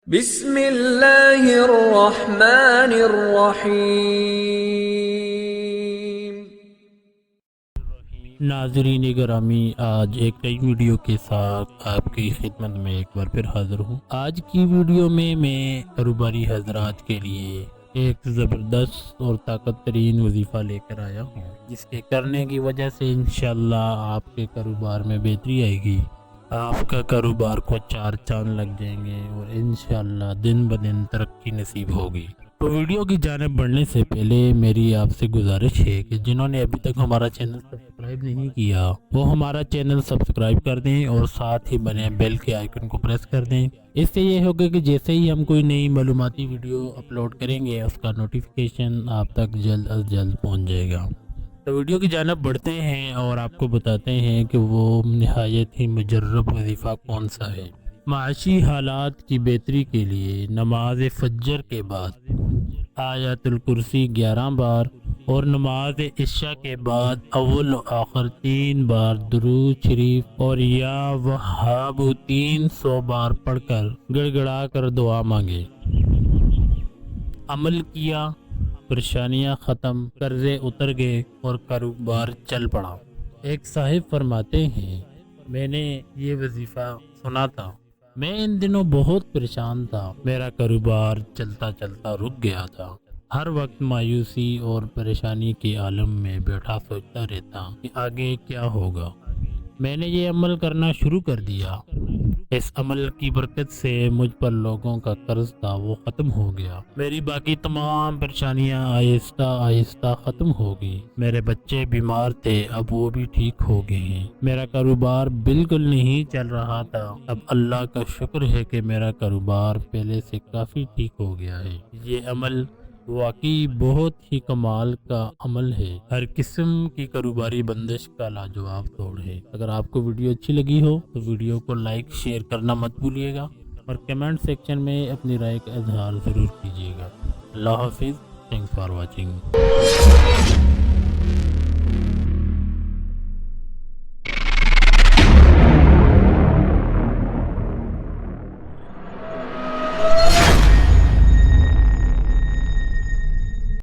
بسم اللہ الرحمن الرحیم۔ ناظرین گرامی، آج ایک نئی ویڈیو کے ساتھ آپ کی خدمت میں ایک بار پھر حاضر ہوں۔ آج کی ویڈیو میں کاروباری حضرات کے لیے ایک زبردست اور طاقت ترین وظیفہ لے کر آیا ہوں، جس کے کرنے کی وجہ سے انشاءاللہ آپ کے کاروبار میں بہتری آئے گی، آپ کا کاروبار کو چار چاند لگ جائیں گے اور انشاءاللہ دن بدن ترقی نصیب ہوگی۔ تو ویڈیو کی جانب بڑھنے سے پہلے میری آپ سے گزارش ہے کہ جنہوں نے ابھی تک ہمارا چینل سبسکرائب نہیں کیا وہ ہمارا چینل سبسکرائب کر دیں اور ساتھ ہی بنے بیل کے آئیکن کو پریس کر دیں۔ اس سے یہ ہوگا کہ جیسے ہی ہم کوئی نئی معلوماتی ویڈیو اپلوڈ کریں گے اس کا نوٹیفیکیشن آپ تک جلد از جلد پہنچ جائے گا۔ تو ویڈیو کی جانب بڑھتے ہیں اور آپ کو بتاتے ہیں کہ وہ نہایت ہی مجرب وظیفہ کون سا ہے۔ معاشی حالات کی بہتری کے لیے نماز فجر کے بعد آیت الکرسی 11 بار اور نماز عشاء کے بعد اول و آخر 3 بار درود شریف اور یا وہاب 300 بار پڑھ کر گڑ گڑا کر دعا مانگے۔ عمل کیا، پریشانیاں ختم، قرضے اتر گئے اور کاروبار چل پڑا۔ ایک صاحب فرماتے ہیں، میں نے یہ وظیفہ سنا تھا، میں ان دنوں بہت پریشان تھا، میرا کاروبار چلتا چلتا رک گیا تھا، ہر وقت مایوسی اور پریشانی کے عالم میں بیٹھا سوچتا رہتا کہ آگے کیا ہوگا۔ میں نے یہ عمل کرنا شروع کر دیا، اس عمل کی برکت سے مجھ پر لوگوں کا قرض تھا وہ ختم ہو گیا، میری باقی تمام پریشانیاں آہستہ آہستہ ختم ہو گئی، میرے بچے بیمار تھے اب وہ بھی ٹھیک ہو گئے ہیں، میرا کاروبار بالکل نہیں چل رہا تھا، اب اللہ کا شکر ہے کہ میرا کاروبار پہلے سے کافی ٹھیک ہو گیا ہے۔ یہ عمل واقعی بہت ہی کمال کا عمل ہے، ہر قسم کی کاروباری بندش کا لاجواب توڑ ہے۔ اگر آپ کو ویڈیو اچھی لگی ہو تو ویڈیو کو لائک شیئر کرنا مت بھولیے گا اور کمنٹ سیکشن میں اپنی رائے کا اظہار ضرور کیجیے گا۔ اللہ حافظ، تھینکس فار واچنگ۔